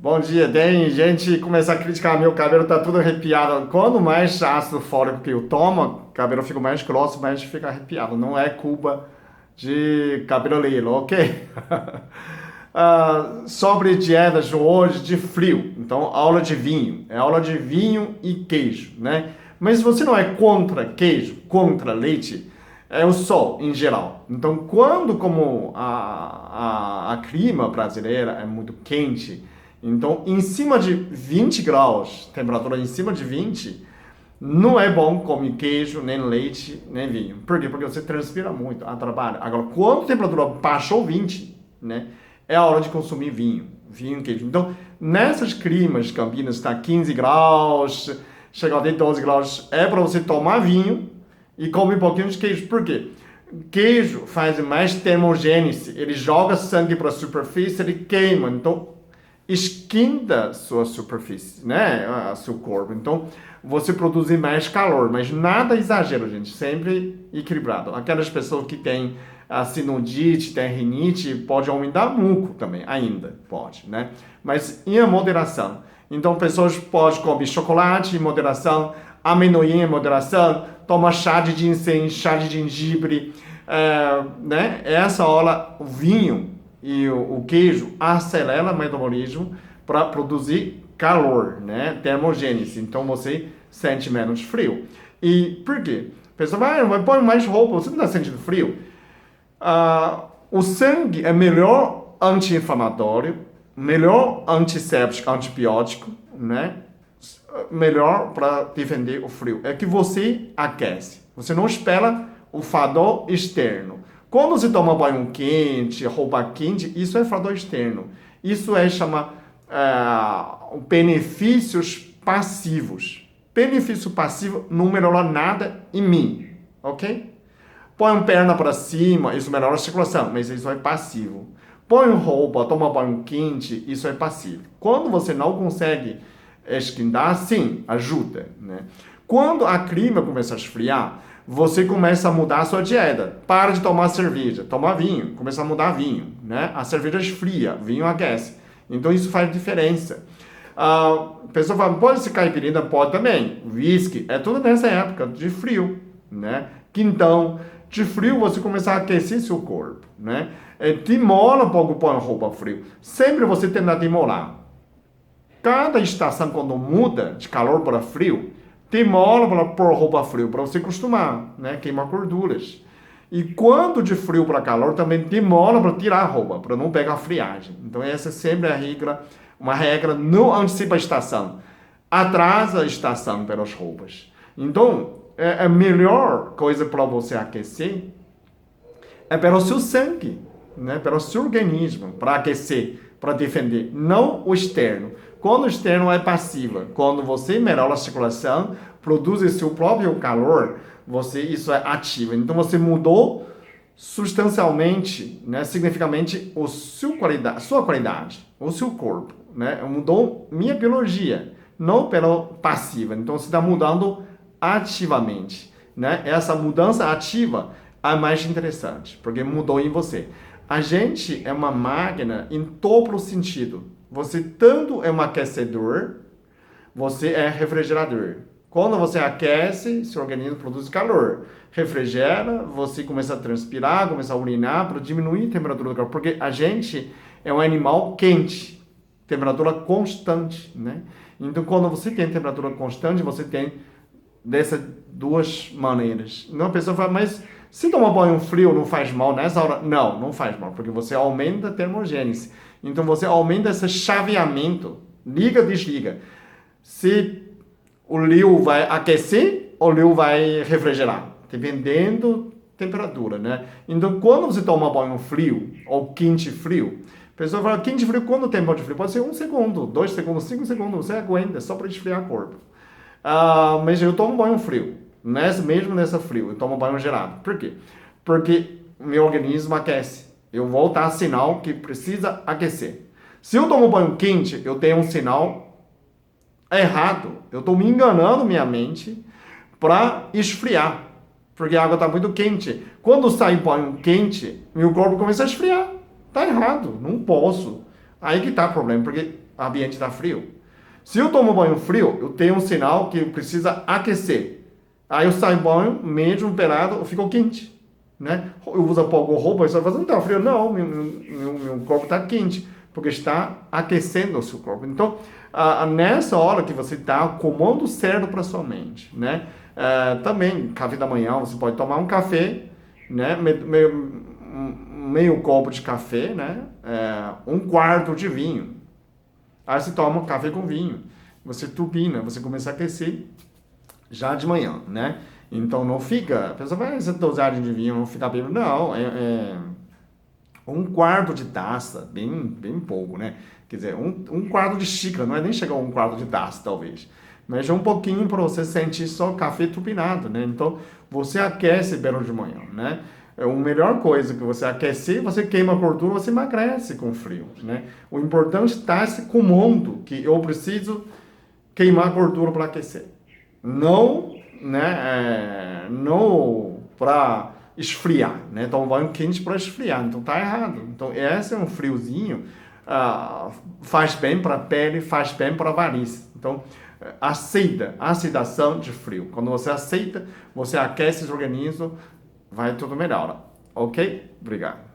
Bom dia, tem gente começar a criticar meu cabelo, tá tudo arrepiado. Quando mais ácido fólico que eu tomo, o cabelo fica mais grosso, mais fica arrepiado. Não é culpa de cabelo, ok? Sobre dietas hoje de frio. Então, aula de vinho. É aula de vinho e queijo, né? Mas você não é contra queijo, contra leite, é o sol em geral. Então, quando como a clima brasileira é muito quente, então em cima de 20 graus, temperatura em cima de 20, não é bom comer queijo, nem leite, nem vinho. Por quê? Porque você transpira muito, atrapalha. Agora, quando a temperatura baixou 20, né, é a hora de consumir vinho, vinho e queijo. Então, nessas climas, Campinas está 15 graus, chega até 12 graus, é para você tomar vinho e comer um pouquinho de queijo. Por quê? Queijo faz mais termogênese, ele joga sangue para a superfície, ele queima. Então, esquenta sua superfície, né? Seu corpo. Então, você produz mais calor, mas nada exagero, gente. Sempre equilibrado. Aquelas pessoas que têm a sinusite, tem rinite, pode aumentar muco também, ainda pode, né? Mas em moderação. Então, pessoas podem comer chocolate em moderação, amendoim em moderação, tomar chá de ginseng, chá de gengibre, né? Essa hora, o vinho e o queijo acelera o metabolismo para produzir calor, né? Termogênese. Então você sente menos frio. E por quê? A pessoa vai pôr mais roupa, você não está sentindo frio? O sangue é melhor anti-inflamatório, melhor antisséptico, antibiótico, né? Melhor para defender o frio. É que você aquece. Você não espera o fator externo. Quando você toma banho quente, roupa quente, isso é fator externo. Isso é chama benefícios passivos. Benefício passivo não melhora nada em mim, ok? Põe a perna para cima, isso melhora a circulação, mas isso é passivo. Põe roupa, toma banho quente, isso é passivo. Quando você não consegue esquentar, sim, ajuda, né? Quando a clima começa a esfriar, você começa a mudar a sua dieta. Para de tomar cerveja, toma vinho, começa a mudar vinho, né? A cerveja esfria, vinho aquece. Então isso faz diferença. A pessoa fala, pode ser caipirinha? Pode também. Whisky, é tudo nessa época de frio, né? Quintão, de frio você começa a aquecer seu corpo, né? Demola um pouco pôr roupa frio. Sempre você tenta demorar. Cada estação, quando muda de calor para frio, demora para pôr roupa frio, para você acostumar, né? Queimar gorduras. E quando de frio para calor, também demora para tirar a roupa, para não pegar friagem. Então essa é sempre a regra, uma regra, não antecipa a estação, atrasa a estação pelas roupas. Então, a melhor coisa para você aquecer é pelo seu sangue, né? Pelo seu organismo, para aquecer, para defender, não o externo. Quando o externo é passiva, quando você melhora a circulação, produz seu próprio calor, isso é ativo. Então você mudou substancialmente, né, significativamente sua qualidade, o seu corpo, né? Mudou minha biologia, não pela passiva. Então você está mudando ativamente, né? Essa mudança ativa é mais interessante, porque mudou em você. A gente é uma máquina em duplo sentido. Você tanto é um aquecedor, você é refrigerador. Quando você aquece, seu organismo produz calor. Refrigera, você começa a transpirar, começa a urinar para diminuir a temperatura do corpo. Porque a gente é um animal quente, temperatura constante, né? Então, quando você tem temperatura constante, você tem dessas duas maneiras. Então, a pessoa fala, mas se tomar banho frio não faz mal nessa hora? Não, não faz mal, porque você aumenta a termogênese. Então, você aumenta esse chaveamento. Liga, desliga. Se o líquido vai aquecer ou o líquido vai refrigerar, dependendo da temperatura, né? Então, quando você toma banho frio ou quente frio, a pessoa fala, quente frio, quanto tempo de frio? Pode ser 1 segundo, 2 segundos, 5 segundos, você aguenta, só para esfriar o corpo. Mas eu tomo banho frio, mesmo nessa frio, eu tomo banho gelado. Por quê? Porque meu organismo aquece. Eu vou dar sinal que precisa aquecer. Se eu tomo banho quente, eu tenho um sinal errado. Eu estou me enganando minha mente para esfriar, porque a água está muito quente. Quando sai banho quente, meu corpo começa a esfriar. Está errado, não posso. Aí que está o problema, porque o ambiente está frio. Se eu tomo banho frio, eu tenho um sinal que precisa aquecer. Aí eu saio banho, mesmo pelado, eu fico quente, né? Eu uso pouco roupa, você fala, não está frio? Não, meu corpo está quente, porque está aquecendo o seu corpo. Então, nessa hora que você está, o comando certo para sua mente, né? Também, café da manhã, você pode tomar um café, né? Meio copo de café, né? Um quarto de vinho. Aí você toma um café com vinho. Você turbina, você começa a aquecer já de manhã, né? Então não fica, a pessoa vai, essa dosagem de vinho não fica bêbado. Não, um quarto de taça, bem pouco, né? Quer dizer, um quarto de xícara, não é nem chegar a um quarto de taça, talvez. Mas é um pouquinho para você sentir só café turbinado, né? Então, você aquece bem de manhã, né? A melhor coisa que você aquecer, você queima a gordura, você emagrece com frio, né? O importante está esse comando que eu preciso queimar a gordura para aquecer. Não, né? Não para esfriar, né? Então, banho quente para esfriar, então tá errado. Então, esse é um friozinho, faz bem para a pele, faz bem para a varize. Então, aceita a aceitação de frio. Quando você aceita, você aquece o organismo, vai tudo melhor. Ok? Obrigado.